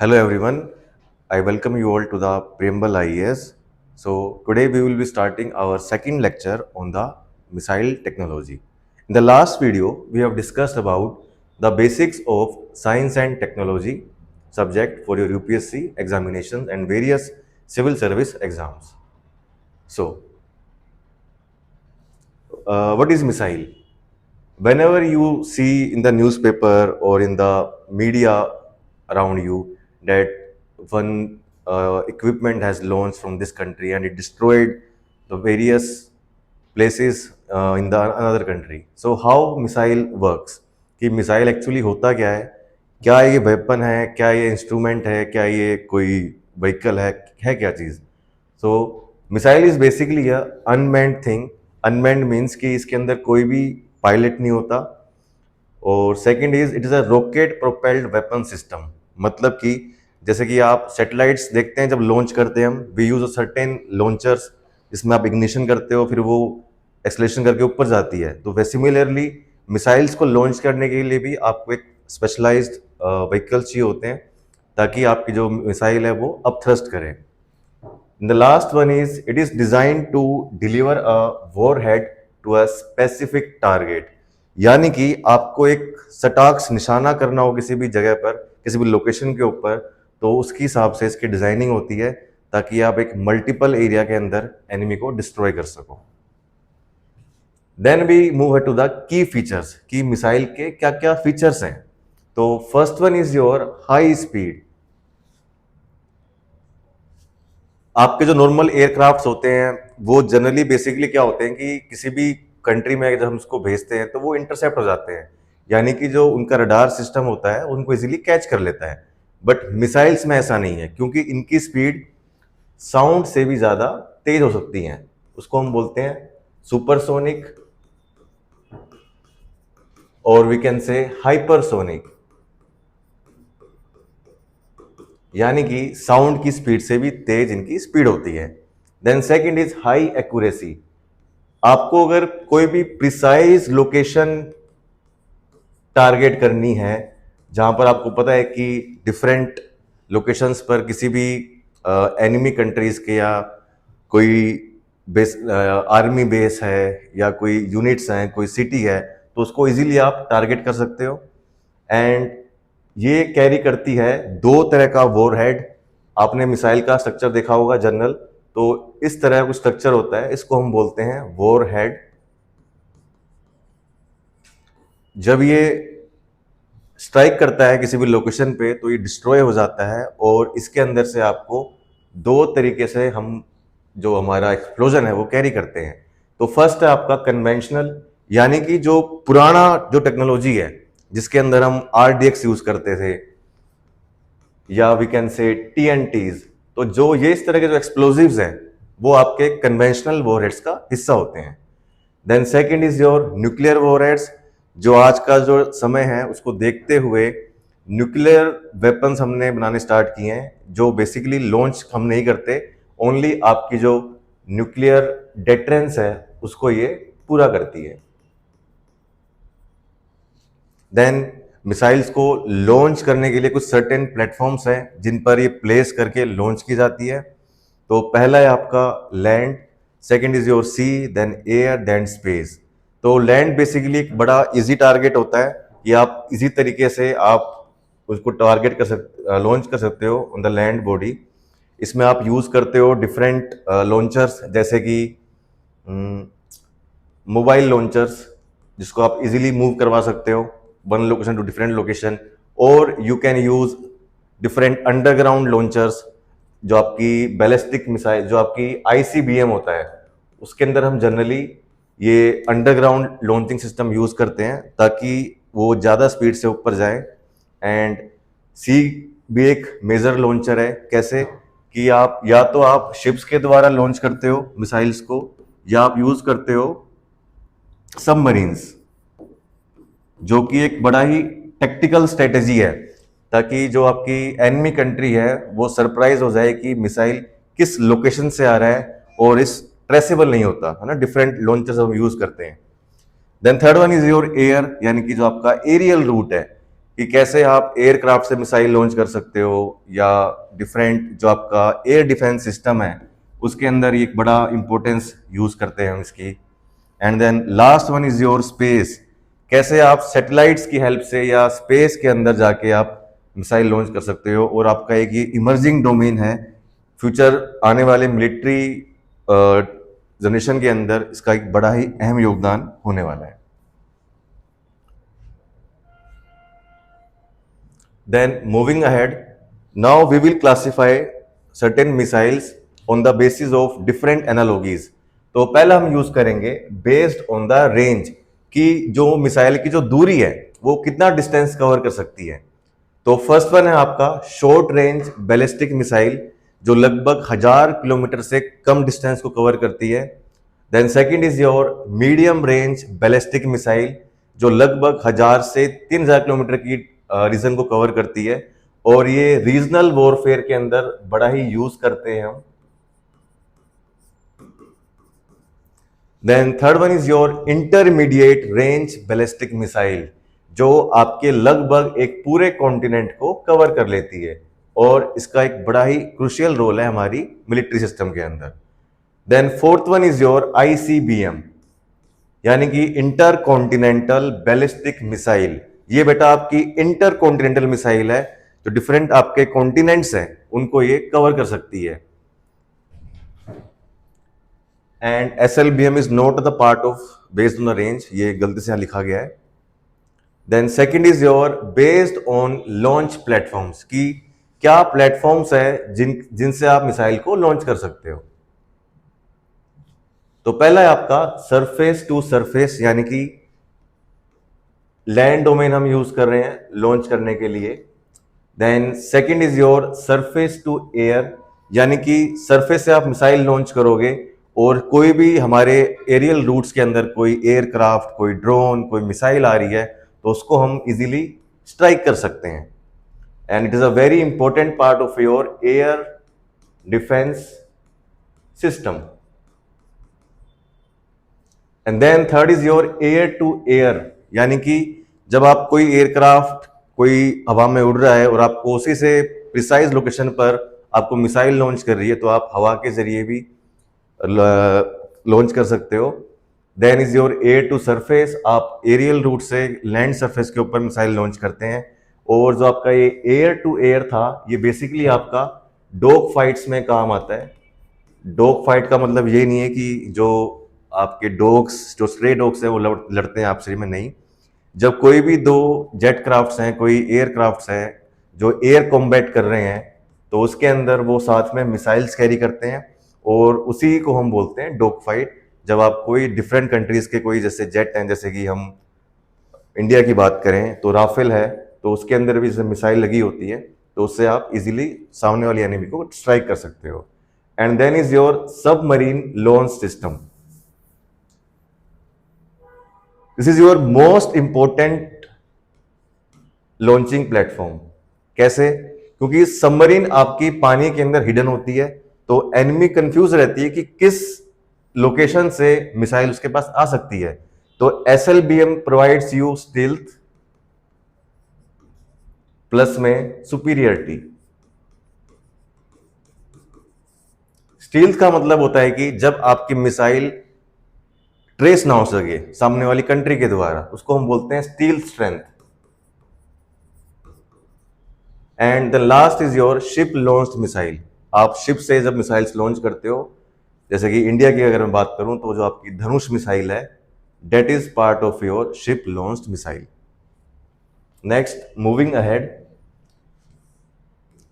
Hello everyone, I welcome you all to the Preamble IAS. So today we will be starting our second lecture on the missile technology. In the last video, we have discussed about the basics of science and technology subject for your UPSC examinations and various civil service exams. So, what is missile? Whenever you see in the newspaper or in the media around you that one equipment has launched from this country and it destroyed the various places in the another country. So how missile works? कि missile actually होता क्या ये weapon है, क्या ये instrument है, क्या ये कोई व्हीकल है क्या चीज़? So missile is basically a unmanned thing. Unmanned means कि इसके अंदर कोई भी पायलट नहीं होता. और second is it is a rocket propelled weapon system. मतलब कि जैसे कि आप सैटेलाइट्स देखते हैं जब लॉन्च करते हैं हम, we use a certain launchers जिसमें आप इग्निशन करते हो, फिर वो एक्सलेशन करके ऊपर जाती है. तो वे सिमिलरली मिसाइल्स को लॉन्च करने के लिए भी आपको एक स्पेशलाइज्ड व्हीकल्स चाहिए होते हैं ताकि आपकी जो मिसाइल है वो अप थ्रस्ट करे. The last one is it is designed to deliver a warhead to a specific target. यानी कि आपको एक सटाक निशाना करना हो किसी भी जगह पर, किसी भी लोकेशन के ऊपर, तो उसके हिसाब से इसकी डिजाइनिंग होती है ताकि आप एक मल्टीपल एरिया के अंदर एनिमी को डिस्ट्रॉय कर सको. Then we move to the key features कि मिसाइल के क्या क्या फीचर्स हैं. तो first one is your high speed. आपके जो नॉर्मल एयरक्राफ्ट्स होते हैं वो जनरली बेसिकली क्या होते हैं कि किसी भी कंट्री में जब हम उसको भेजते हैं तो वो इंटरसेप्ट हो जाते हैं, यानी कि जो उनका रडार सिस्टम होता है उनको इजीली कैच कर लेता है. बट मिसाइल्स में ऐसा नहीं है क्योंकि इनकी स्पीड साउंड से भी ज़्यादा तेज हो सकती हैं. उसको हम बोलते हैं सुपरसोनिक और वी कैन से हाइपरसोनिक, यानी कि साउंड की स्पीड से भी तेज इनकी स्पीड होती है. Then second is high accuracy. आपको अगर कोई भी प्रिसाइज लोकेशन टारगेट करनी है जहां पर आपको पता है कि डिफरेंट लोकेशंस पर किसी भी एनिमी कंट्रीज के या कोई बेस आर्मी बेस है या कोई यूनिट्स हैं, कोई सिटी है, तो उसको इजीली आप टारगेट कर सकते हो. एंड ये कैरी करती है दो तरह का वॉरहेड. आपने मिसाइल का स्ट्रक्चर देखा होगा जनरल, तो इस तरह का स्ट्रक्चर होता है, इसको हम बोलते हैं वॉरहेड. जब ये स्ट्राइक करता है किसी भी लोकेशन पे तो ये डिस्ट्रॉय हो जाता है और इसके अंदर से आपको दो तरीके से हम जो हमारा एक्सप्लोजन है वो कैरी करते हैं. तो फर्स्ट है आपका कन्वेंशनल, यानी कि जो पुराना जो टेक्नोलॉजी है जिसके अंदर हम आरडीएक्स यूज करते थे या वी कैन से टीएनटीज. तो जो ये इस तरह के जो एक्सप्लोजिव्स हैं वो आपके कन्वेंशनल वॉरहेड्स का हिस्सा होते हैं. Then second is your nuclear warheads. जो आज का जो समय है उसको देखते हुए न्यूक्लियर वेपन्स हमने बनाने स्टार्ट किए हैं जो बेसिकली लॉन्च हम नहीं करते, ओनली आपकी जो न्यूक्लियर डेटरेंस है उसको ये पूरा करती है. देन मिसाइल्स को लॉन्च करने के लिए कुछ सर्टेन प्लेटफॉर्म्स हैं जिन पर ये प्लेस करके लॉन्च की जाती है. तो पहला है आपका land, second is your sea, then air, then space. तो लैंड बेसिकली एक बड़ा इजी टारगेट होता है कि आप इजी तरीके से आप उसको टारगेट कर सकते, लॉन्च कर सकते हो ऑन द लैंड बॉडी. इसमें आप यूज करते हो डिफरेंट लॉन्चर्स जैसे कि मोबाइल लॉन्चर्स जिसको आप इजीली मूव करवा सकते हो one location to different location, और you can use different underground launchers. जो आपकी बैलिस्टिक मिसाइल, जो आपकी आईसीबीएम होता है, उसके अंदर हम जनरली ये अंडरग्राउंड लॉन्चिंग सिस्टम यूज करते हैं ताकि वो ज़्यादा स्पीड से ऊपर जाए. एंड सी भी एक मेजर लॉन्चर है. कैसे कि आप या तो आप शिप्स के द्वारा लॉन्च करते हो मिसाइल्स को या आप यूज करते हो सबमरीन्स, जो कि एक बड़ा ही टेक्टिकल स्ट्रेटेजी है ताकि जो आपकी एनिमी कंट्री है वो सरप्राइज हो जाए कि मिसाइल किस लोकेशन से आ रहा है और इस ट्रेसेबल नहीं होता है ना. डिफरेंट लॉन्चर्स हम यूज करते हैं. Then third one is your air, यानी कि जो आपका एरियल रूट है कि कैसे आप एयरक्राफ्ट से मिसाइल लॉन्च कर सकते हो, या डिफरेंट जो आपका एयर डिफेंस सिस्टम है उसके अंदर एक बड़ा इंपॉर्टेंस यूज करते हैं हम इसकी। And then last one is your space, कैसे आप सैटेलाइट्स की हेल्प से या स्पेस के अंदर जाके आप मिसाइल लॉन्च कर सकते हो। और आपका एक ये इमर्जिंग डोमेन है, फ्यूचर आने वाले मिलिट्री जनरेशन के अंदर इसका एक बड़ा ही अहम योगदान होने वाला है। Then moving ahead, now we will classify certain missiles on the basis of different analogies. तो पहला हम यूज करेंगे बेस्ड ऑन द रेंज, कि जो मिसाइल की जो दूरी है वो कितना डिस्टेंस कवर कर सकती है। तो फर्स्ट वन है आपका शॉर्ट रेंज बैलिस्टिक मिसाइल, जो लगभग 1000 किलोमीटर से कम डिस्टेंस को कवर करती है। Then second is your medium range ballistic missile, जो लगभग 1000 से 3000 किलोमीटर की रीजन को कवर करती है, और ये रीजनल वॉरफेयर के अंदर बड़ा ही यूज करते हैं हम। Then third one is your intermediate range ballistic missile, जो आपके लगभग एक पूरे कॉन्टिनेंट को कवर कर लेती है, और इसका एक बड़ा ही क्रूशियल रोल है हमारी मिलिट्री सिस्टम के अंदर। Then fourth one is your ICBM, यानी कि इंटर कॉन्टिनेंटल बैलिस्टिक मिसाइल। ये बेटा आपकी इंटर कॉन्टिनेंटल मिसाइल है, जो डिफरेंट आपके कॉन्टिनेंट्स हैं उनको ये कवर कर सकती है। And SLBM is not the part of based on the range, ये गलती से यहां लिखा गया है। Then second is your based on launch platforms, की क्या प्लेटफॉर्म्स है जिनसे आप मिसाइल को लॉन्च कर सकते हो। तो पहला है आपका सरफेस टू सरफेस, यानी कि लैंड डोमेन हम यूज कर रहे हैं लॉन्च करने के लिए। Then second is your surface to air, यानी कि सरफेस से आप मिसाइल लॉन्च करोगे, और कोई भी हमारे एरियल रूट्स के अंदर कोई एयरक्राफ्ट, कोई ड्रोन, कोई मिसाइल आ रही है तो उसको हम इजीली स्ट्राइक कर सकते हैं। And it is a very important part of your air defence system. And then third is your air to air, यानी कि जब आप कोई एयरक्राफ्ट कोई हवा में उड़ रहा है और आपको उसी से प्रिसाइज लोकेशन पर आपको मिसाइल लॉन्च कर रही है, तो आप हवा के जरिए भी लॉन्च कर सकते हो। Then is your air to surface, आप एरियल रूट से लैंड सरफेस के ऊपर मिसाइल लॉन्च करते हैं। और जो आपका ये एयर टू एयर था, ये बेसिकली आपका डॉग फाइट्स में काम आता है। डॉग फाइट का मतलब ये नहीं है कि जो आपके डॉग्स, जो स्ट्रे डॉग्स हैं वो लड़ते हैं आपस में, नहीं। जब कोई भी दो जेट क्राफ्ट्स हैं, कोई एयरक्राफ्ट्स हैं जो एयर कॉम्बैट कर रहे हैं, तो उसके अंदर वो साथ में मिसाइल्स कैरी करते हैं, और उसी को हम बोलते हैं डॉग फाइट। जब आप कोई डिफरेंट कंट्रीज के कोई जैसे जेट हैं, जैसे कि हम इंडिया की बात करें तो राफेल है, तो उसके अंदर भी जैसे मिसाइल लगी होती है, तो उससे आप इजीली सामने वाली एनिमी को स्ट्राइक कर सकते हो। And then is your submarine launch system. This is your most important launching platform. कैसे? क्योंकि सबमरीन आपकी पानी के अंदर हिडन होती है, तो एनिमी कंफ्यूज रहती है कि किस लोकेशन से मिसाइल उसके पास आ सकती है। तो SLBM provides you stealth plus में सुपीरियरिटी। स्टील्थ का मतलब होता है कि जब आपकी मिसाइल ट्रेस ना हो सके सामने वाली कंट्री के द्वारा, उसको हम बोलते हैं stealth strength. And the last is your ship launched missile. आप शिप से जब मिसाइल्स लॉन्च करते हो, जैसे कि इंडिया की अगर मैं बात करूं तो जो आपकी धनुष मिसाइल है, that is part of your ship launched missile. Next, moving ahead,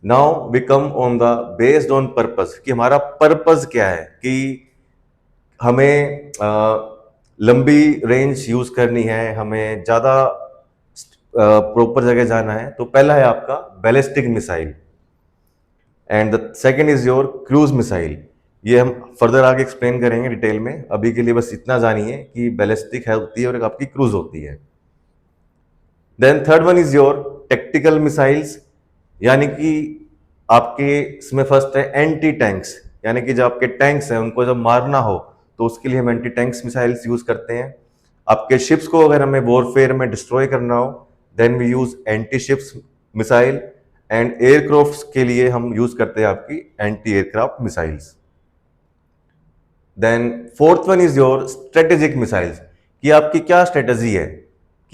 now we come on the based on purpose, कि हमारा पर्पस क्या है, कि हमें लंबी रेंज यूज करनी है, हमें ज्यादा प्रॉपर जगह जाना है। तो पहला है आपका ballistic missile, and the second is your cruise missile. ये हम फर्दर आगे एक्सप्लेन करेंगे डिटेल में, अभी के लिए बस इतना जानिए कि बैलिस्टिक है होती है और एक आपकी क्रूज होती है। Then third one is your tactical missiles, यानी कि आपके इसमें फर्स्ट है एंटी टैंक्स, यानी कि जो आपके टैंक्स हैं उनको जब मारना हो तो उसके लिए हम एंटी टैंक्स मिसाइल्स यूज करते हैं। आपके शिप्स को अगर हमें वॉरफेयर में डिस्ट्रॉय करना हो, then we use anti ships missile, and aircraft के लिए हम यूज करते हैं आपकी anti aircraft missiles. Then fourth one is your strategic missiles, कि आपकी क्या स्ट्रेटेजी है,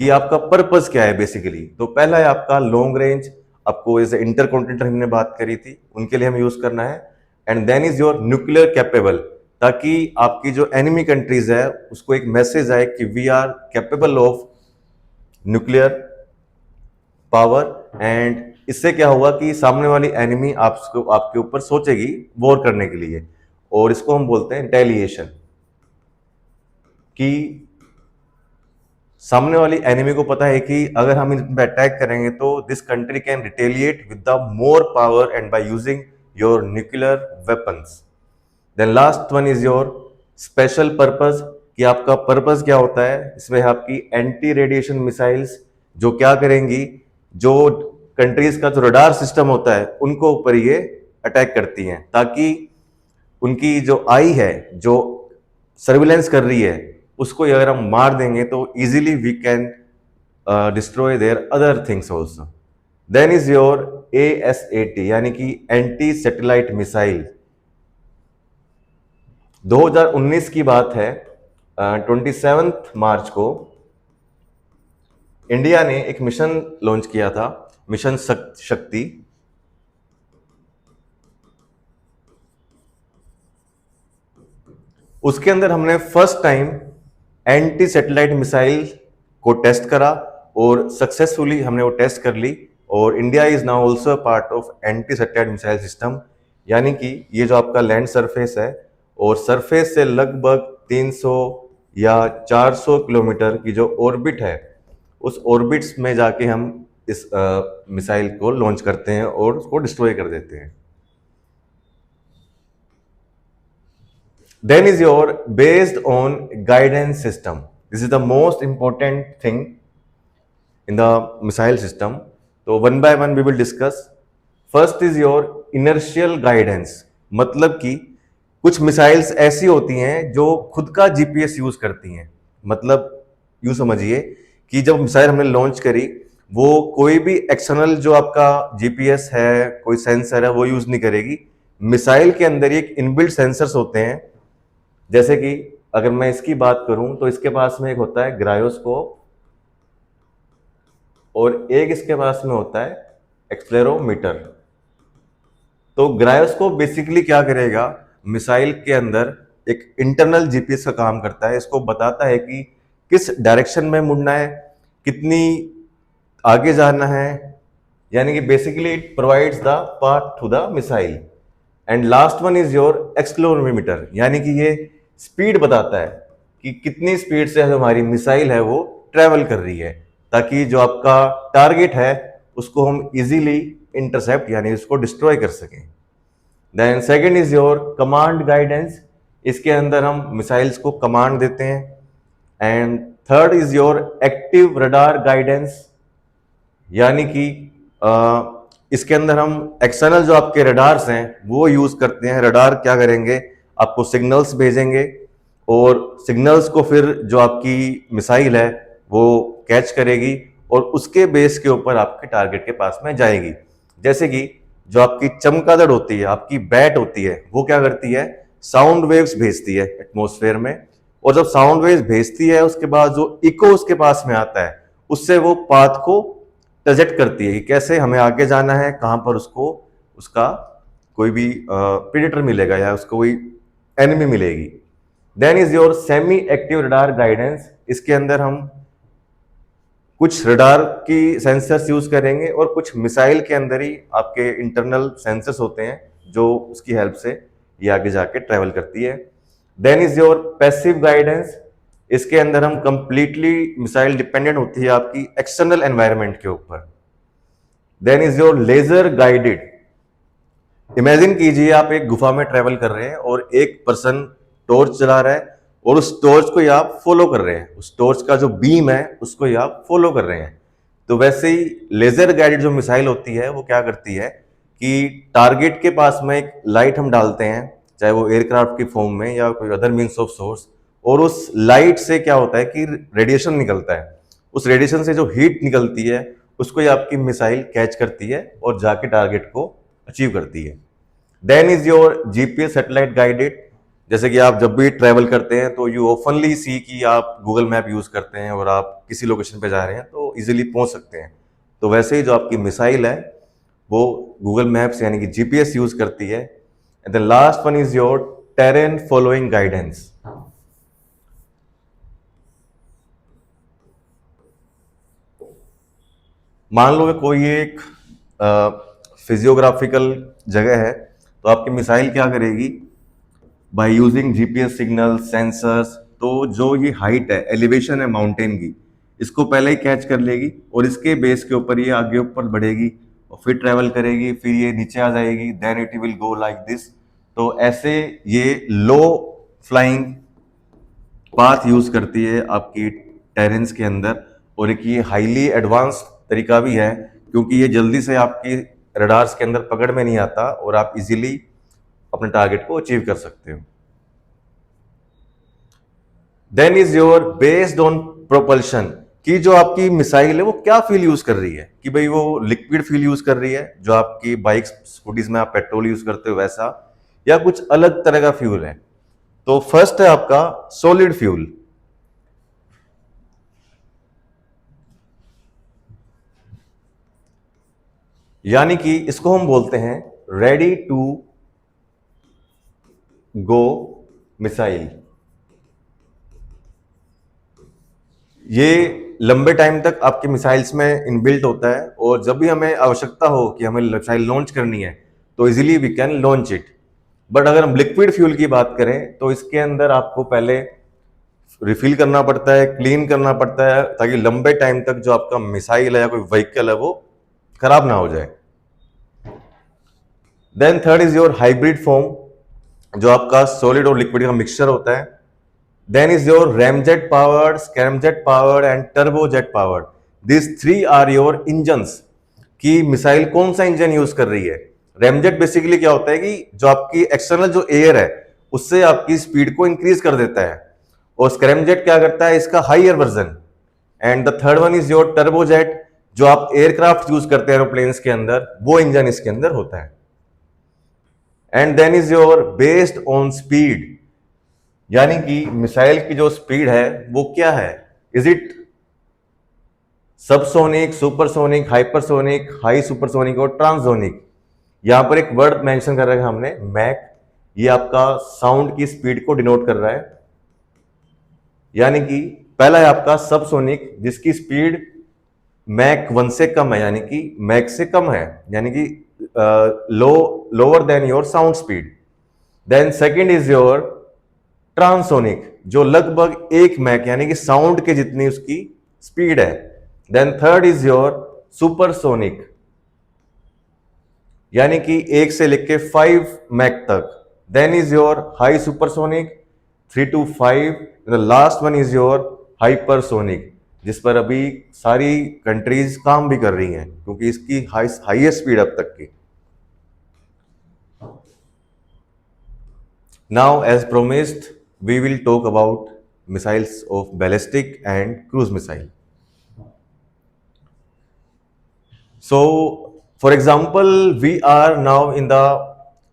कि आपका पर्पस क्या है बेसिकली। तो पहला है आपका लॉन्ग रेंज, आपको जैसे इंटरकॉन्टिनेंटल हमने बात करी थी, उनके लिए हमें यूज करना है। And then is your nuclear capable, ताकि आपकी जो एनिमी कंट्रीज है उसको एक मैसेज आए कि we are capable of nuclear power. And इससे क्या होगा कि सामने वाली एनिमी आपको आपके ऊपर सोचेगी वॉर करने के लिए, और इसको हम बोलते हैं रिटेलिएशन, कि सामने वाली एनिमी को पता है कि अगर हम इन पे अटैक करेंगे तो this country can retaliate with the more power and by using your nuclear weapons. Then last one is your special purpose, कि आपका पर्पस क्या होता है। इसमें आपकी एंटी रेडिएशन मिसाइल्स जो क्या करेंगी, जो कंट्रीज का जो रडार सिस्टम होता है उनको ऊपर ये अटैक करती हैं, ताकि उनकी जो आई है, जो सर्विलेंस कर रही है, उसको अगर हम मार देंगे तो easily we can destroy their other things also. Then is your ASAT, यानी कि एंटी सैटेलाइट मिसाइल। 2019 की बात है, 27 मार्च को इंडिया ने एक मिशन लॉन्च किया था, मिशन शक्ति। उसके अंदर हमने first time anti satellite missile को टेस्ट करा, और सक्सेसफुली हमने वो टेस्ट कर ली, और India is now also part of anti satellite missile system. यानी कि ये जो आपका लैंड सरफेस है, और सरफेस से लगभग 300 या 400 किलोमीटर की जो ऑर्बिट है, उस ऑर्बिट्स में जाके हम इस मिसाइल को लॉन्च करते हैं और उसको डिस्ट्रॉय कर देते हैं। Then is your based on guidance system. This is the most important thing in the missile system. तो one by one we will discuss. First is your inertial guidance. मतलब कि कुछ मिसाइल्स ऐसी होती हैं जो खुद का जीपीएस यूज करती हैं। मतलब यूं समझिए कि जब मिसाइल हमने लॉन्च करी, वो कोई भी एक्सटर्नल जो आपका जीपीएस है, कोई सेंसर है, वो यूज नहीं करेगी। मिसाइल के अंदर एक इनबिल्ट सेंसर्स होते हैं। जैसे कि अगर मैं इसकी बात करूं तो इसके पास में एक होता है ग्रायोस्कोप, और एक इसके पास में होता है एक्सलेरोमीटर। तो ग्रायोस्कोप बेसिकली क्या करेगा, मिसाइल के अंदर एक इंटरनल जीपीएस का काम करता है। इसको बताता है कि किस डायरेक्शन में मुड़ना है, कितनी आगे जाना है, यानी कि basically it provides the path to the missile. And last one is your accelerometer, यानी कि ये स्पीड बताता है कि कितनी स्पीड से हमारी मिसाइल है वो ट्रेवल कर रही है, ताकि जो आपका टारगेट है उसको हम इजीली इंटरसेप्ट यानी उसको डिस्ट्रॉय कर सकें। Then second is your command guidance, इसके अंदर हम मिसाइल्स को कमांड देते हैं। And third is your active radar guidance, यानी कि इसके अंदर हम एक्सटर्नल जो आपके रडार्स हैं वो यूज करते हैं। रडार क्या करेंगे, आपको सिग्नल्स भेजेंगे, और सिग्नल्स को फिर जो आपकी मिसाइल है वो कैच करेगी, और उसके बेस के ऊपर आपके टारगेट के पास में जाएगी। जैसे कि जो आपकी चमगादड़ होती है, आपकी बैट होती है, वो क्या करती है, साउंड वेव्स भेजती है एटमॉस्फेयर में, और जब साउंड वेव्स भेजती है उसके बाद जो इको उसके पास में आता है, उससे वो पाथ को सजेक्ट करती है कि कैसे हमें आगे जाना है, कहां पर उसको उसका कोई भी प्रेडेटर मिलेगा या उसको कोई एनिमी मिलेगी। Then is your semi active radar guidance, इसके अंदर हम कुछ रडार की सेंसर्स यूज करेंगे, और कुछ मिसाइल के अंदर ही आपके इंटरनल सेंसर्स होते हैं जो उसकी हेल्प से ये आगे जाके ट्रेवल करती है। Then is your passive guidance, इसके अंदर हम कंप्लीटली मिसाइल डिपेंडेंट होती है आपकी एक्सटर्नल एनवायरनमेंट के ऊपर। Then is your laser guided, imagine कीजिए आप एक गुफा में ट्रेवल कर रहे हैं और एक पर्सन टॉर्च चला रहा है, और उस टॉर्च को ही आप फॉलो कर रहे हैं, उस टॉर्च का जो बीम है उसको ही आप फॉलो कर रहे हैं। तो वैसे ही लेजर गाइडेड जो मिसाइल होती है वो क्या करती है कि टारगेट के पास में एक लाइट हम डालते हैं, चाहे वो एयरक्राफ्ट की फॉर्म में या कोई अदर मीन्स ऑफ सोर्स, और उस लाइट से क्या होता है कि रेडिएशन निकलता है। उस रेडिएशन से जो हीट निकलती है उसको ये आपकी मिसाइल कैच करती है और जाके टारगेट को अचीव करती है। Then is your GPS satellite guided. जैसे कि आप जब भी ट्रैवल करते हैं तो यू ओपनली सी कि आप गूगल मैप यूज करते हैं और आप किसी लोकेशन पे जा रहे हैं तो इजीली पहुंच सकते हैं। तो वैसे ही जो आपकी मिसाइल है वो गूगल मैप्स यानी कि जीपीएस यूज करती है। And the last one is your terrain following guidance. मान लो कि कोई एक फिजियोग्राफिकल जगह है तो आपकी मिसाइल क्या करेगी, by using GPS signal sensors, तो जो ये हाइट है एलिवेशन है माउंटेन की, इसको पहले ही कैच कर लेगी और इसके बेस के ऊपर ये आगे ऊपर बढ़ेगी और फिर ट्रेवल करेगी, फिर ये नीचे आ जाएगी, then it will go like this. तो ऐसे ये लो फ्लाइंग पाथ यूज करती है आपकी टेरेंस के अंदर। और एक ये हाईली एडवांस तरीका भी है क्योंकि ये जल्दी से आपकी रडार्स के अंदर पकड़ में नहीं आता और आप इजीली अपने टारगेट को अचीव कर सकते हो। Then is your based on propulsion, कि जो आपकी मिसाइल है वो क्या फ्यूल यूज कर रही है, कि भाई वो लिक्विड फ्यूल यूज कर रही है जो आपकी बाइक स्कूटीज में आप पेट्रोल यूज करते हो वैसा, या कुछ अलग तरह का फ्यूल है। तो फर्स्ट है आपका सॉलिड फ्यूल। यानी कि इसको हम बोलते हैं रेडी टू गो मिसाइल। ये लंबे टाइम तक आपके मिसाइल्स में इनबिल्ट होता है और जब भी हमें आवश्यकता हो कि हमें मिसाइल लॉन्च करनी है तो easily we can launch it. But अगर हम लिक्विड फ्यूल की बात करें तो इसके अंदर आपको पहले रिफिल करना पड़ता है, क्लीन करना पड़ता है, ताकि लंबे टाइम तक जो आपका मिसाइल है या कोई व्हीकल है वो खराब ना हो जाए। Then third is your hybrid form, जो आपका सॉलिड और लिक्विड का मिक्सचर होता है। Then is your ramjet powered, scramjet powered and turbojet powered. These three are your engines। कि मिसाइल कौन सा इंजन यूज कर रही है। रैमजेट बेसिकली क्या होता है कि जो आपकी एक्सटर्नल जो एयर है उससे आपकी स्पीड को इंक्रीज कर देता है, और स्क्रैमजेट क्या करता है, इसका higher version. And the third one is your turbojet, जो आप एयरक्राफ्ट यूज करते हैं एरोप्लेन्स के अंदर, वो इंजन इसके अंदर होता है। And then is your based on speed, यानी कि मिसाइल की जो स्पीड है वो क्या है, is it subsonic, supersonic, hypersonic, high supersonic और ट्रांससोनिक। यहां पर एक वर्ड मेंशन कर रखा है हमने, मैक। ये आपका साउंड की स्पीड को डिनोट कर रहा है। यानी कि पहला है आपका सबसोनिक, जिसकी स्पीड मैक 1 से कम है, यानी कि मैक से कम है, यानी कि lower than your sound speed. Then second is your transonic, जो लगभग 1 मैक यानी कि साउंड के जितनी उसकी स्पीड है। Then third is your supersonic, यानी कि 1 से लेके 5 मैक तक। Then is your high supersonic 3 to 5। The last one is your hypersonic, जिस पर अभी सारी कंट्रीज काम भी कर रही हैं क्योंकि इसकी हाईएस्ट स्पीड अब तक की। Now as promised we will talk about missiles of ballistic and cruise missile. So for example we are now in the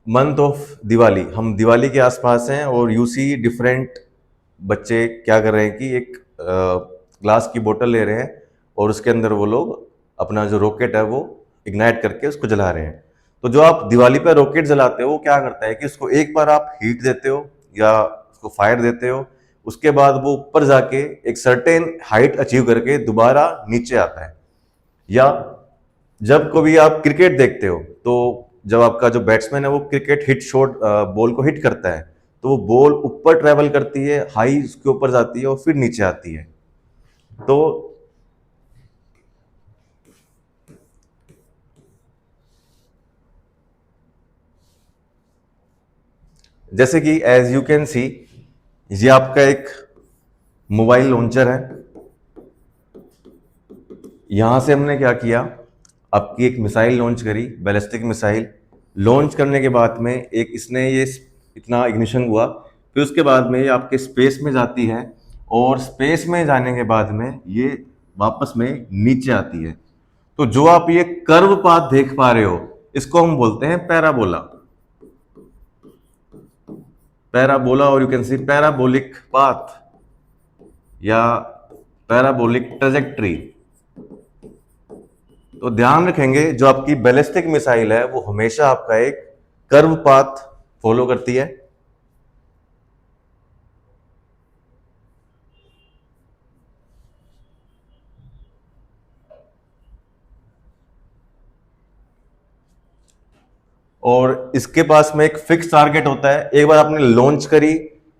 month of Diwali। हम दिवाली के आसपास हैं और you see different बच्चे क्या कर रहे हैं कि एक ग्लास की बोतल ले रहे हैं और उसके अंदर वो लोग अपना जो रॉकेट है वो इग्नाइट करके उसको जला रहे हैं। तो जो आप दिवाली पर रॉकेट जलाते हो वो क्या करता है कि उसको एक बार आप हीट देते हो या उसको फायर देते हो, उसके बाद वो ऊपर जाके एक सर्टेन हाइट अचीव करके दोबारा नीचे आता है। या जब कभी आप क्रिकेट देखते हो तो जब आपका जो बैट्समैन है वो क्रिकेट हिट शॉट बॉल को हिट करता है तो वो बॉल ऊपर ट्रेवल करती है, हाई उसके ऊपर जाती है और फिर नीचे आती है। तो जैसे कि एज यू कैन सी, ये आपका एक मोबाइल लॉन्चर है। यहां से हमने क्या किया, आपकी एक मिसाइल लॉन्च करी, बैलिस्टिक मिसाइल। लॉन्च करने के बाद में एक इसने ये इतना इग्निशन हुआ, फिर उसके बाद में ये आपके स्पेस में जाती है और स्पेस में जाने के बाद में ये वापस में नीचे आती है। तो जो आप ये कर्व पाथ देख पा रहे हो, इसको हम बोलते हैं पैराबोला। पैराबोला, और you can see parabolic path या पैराबोलिक ट्रेजेक्ट्री। तो ध्यान रखेंगे, जो आपकी बैलिस्टिक मिसाइल है वो हमेशा आपका एक कर्व पाथ फॉलो करती है। और इसके पास में एक फिक्स टारगेट होता है। एक बार आपने लॉन्च करी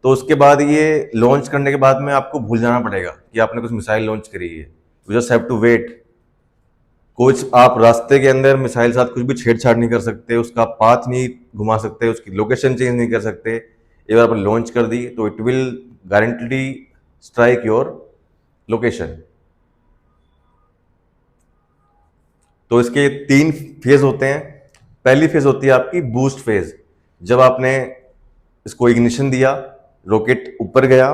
तो उसके बाद ये लॉन्च करने के बाद में आपको भूल जाना पड़ेगा कि आपने कुछ मिसाइल लॉन्च करी है। You just have to wait. कुछ आप रास्ते के अंदर मिसाइल साथ कुछ भी छेड़छाड़ नहीं कर सकते, उसका पाथ नहीं घुमा सकते, उसकी लोकेशन चेंज नहीं कर सकते। एक बार आपने लॉन्च कर दी तो it will guaranteedly strike your location. तो इसके 3 फेज होते हैं। पहली फेज होती है आपकी बूस्ट फेज। जब आपने इसको इग्निशन दिया, रॉकेट ऊपर गया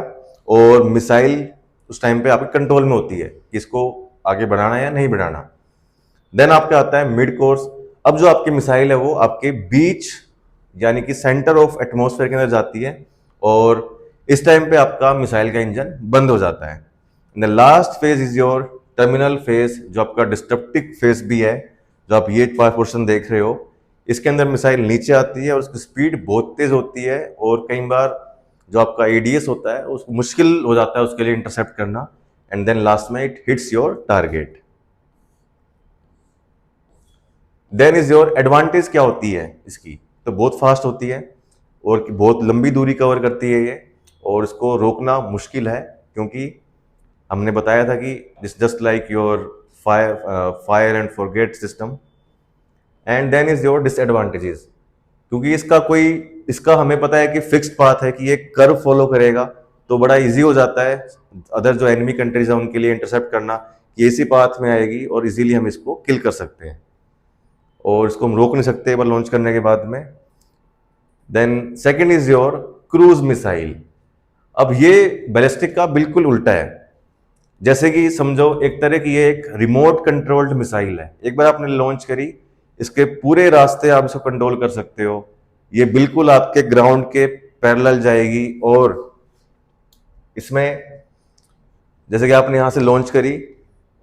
और मिसाइल उस टाइम पे आपके कंट्रोल में होती है कि इसको आगे बढ़ाना है या नहीं बढ़ाना। देन आपका आता है मिड कोर्स। अब जो आपकी मिसाइल है वो आपके बीच यानी कि सेंटर ऑफ एटमॉस्फेयर के अंदर जाती है और इस टाइम पे आपका मिसाइल का इंजन बंद हो जाता है। The last phase is your terminal phase, जो आपका डिस्ट्रप्टिव फेज भी है, जो आप ये पोर्शन देख रहे हो। इसके अंदर मिसाइल नीचे आती है और उसकी स्पीड बहुत तेज होती है और कई बार जो आपका एडीएस होता है उसको मुश्किल हो जाता है उसके लिए इंटरसेप्ट करना। एंड देन लास्ट में it hits your target. Then is your advantage क्या होती है इसकी, तो बहुत फास्ट होती है और बहुत लंबी दूरी कवर करती है ये, और इसको रोकना मुश्किल है क्योंकि हमने बताया था कि this just like your fire and forget system. And then is your disadvantages, क्योंकि इसका हमें पता है कि फिक्स्ड पाथ है कि ये कर्व फॉलो करेगा, तो बड़ा इजी हो जाता है अदर जो एनिमी कंट्रीज है उनके लिए इंटरसेप्ट करना कि इसी पाथ में आएगी और इजीली हम इसको किल कर सकते हैं और इसको हम रोक नहीं सकते एक बार लॉन्च करने के बाद में। Then second is your cruise missile. अब ये बैलिस्टिक का बिल्कुल उल्टा है। जैसे कि समझो एक तरह की ये एक रिमोट कंट्रोल्ड मिसाइल है। एक बार आपने लॉन्च करी, इसके पूरे रास्ते आप इसको कंट्रोल कर सकते हो। ये बिल्कुल आपके ग्राउंड के पैरेलल जाएगी और इसमें जैसे कि आपने यहां से लॉन्च करी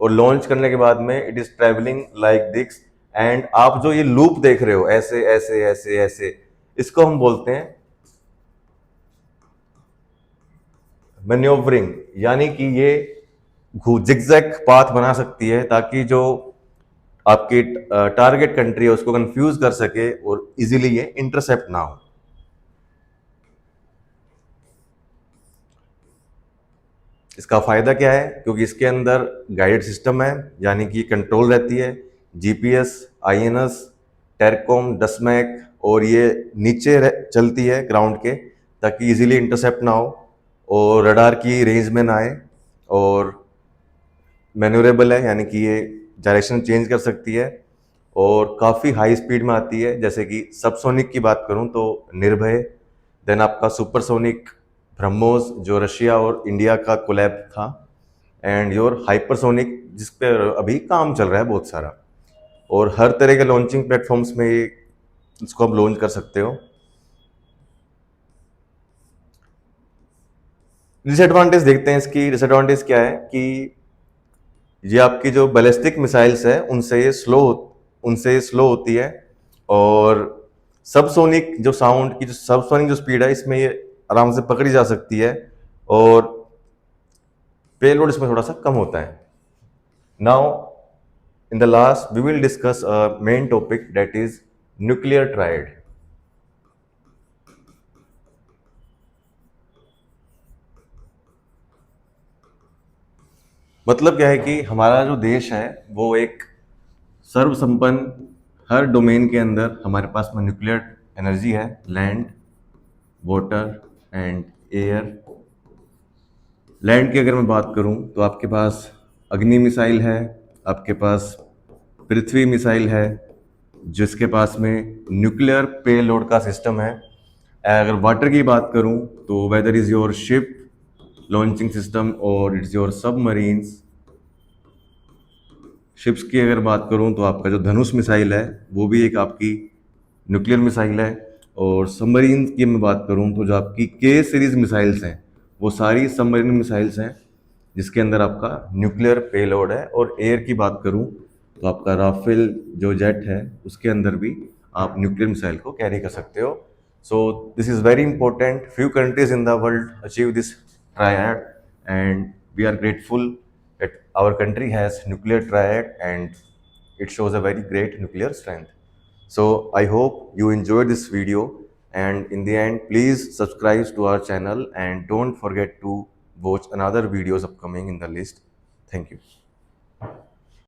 और लॉन्च करने के बाद में it is travelling like this. And आप जो ये लूप देख रहे हो ऐसे ऐसे ऐसे ऐसे, इसको हम बोलते हैं मैन्योवरिंग, यानी कि ये जिगजैग पाथ बना सकती है ताकि जो आपकी टारगेट कंट्री है उसको कंफ्यूज कर सके और इजीली ये इंटरसेप्ट ना हो। इसका फायदा क्या है, क्योंकि इसके अंदर गाइडेड सिस्टम है यानी कि कंट्रोल रहती है, जीपीएस, आईएनएस, टेरकॉम, डसमैक, और ये नीचे चलती है ग्राउंड के ताकि इजीली इंटरसेप्ट ना हो और रडार की रेंज में ना आए, और मैन्यूरेबल है यानी कि ये डायरेक्शन चेंज कर सकती है और काफ़ी हाई स्पीड में आती है। जैसे कि सबसोनिक की बात करूं तो निर्भय, देन आपका सुपरसोनिक ब्रह्मोस जो रशिया और इंडिया का कोलैब था, एंड योर हाइपरसोनिक जिस पे अभी काम चल रहा है बहुत सारा, और हर तरह के लॉन्चिंग प्लेटफॉर्म्स में ये इसको आप लॉन्च कर सकते हो। डिसएडवांटेज देखते हैं इसकी। डिसएडवांटेज क्या है कि ये आपकी जो बैलिस्टिक मिसाइल्स है उनसे ये स्लो होती है, और सबसोनिक जो साउंड की जो सबसोनिक जो स्पीड है इसमें ये आराम से पकड़ी जा सकती है और पेलोड इसमें थोड़ा सा कम होता है। Now in the last we will discuss a main topic that is nuclear triad. मतलब क्या है कि हमारा जो देश है वो एक सर्वसंपन्न, हर डोमेन के अंदर हमारे पास में न्यूक्लियर एनर्जी है, land, water and air. Land की अगर मैं बात करूं तो आपके पास अग्नि मिसाइल है, आपके पास पृथ्वी मिसाइल है जिसके पास में न्यूक्लियर पेलोड का सिस्टम है। अगर वाटर की बात करूं तो whether is your ship launching system और इट्स योर सबमरीन्स, शिप्स की अगर बात करूं तो आपका जो धनुष मिसाइल है वो भी एक आपकी न्यूक्लियर मिसाइल है। और सबमरीन की मैं बात करूं तो जो आपकी के सीरीज मिसाइल्स हैं वो सारी सबमरीन मिसाइल्स हैं जिसके अंदर आपका न्यूक्लियर पेलोड है। और एयर की बात करूं तो आपका राफेल जो जेट है उसके अंदर भी आप न्यूक्लियर मिसाइल को कैरी कर सकते हो। So this is very important. Few countries in the world achieve this triad and we are grateful that our country has nuclear triad and it shows a very great nuclear strength. So I hope you enjoyed this video, and in the end please subscribe to our channel and don't forget to watch another videos upcoming in the list. Thank you.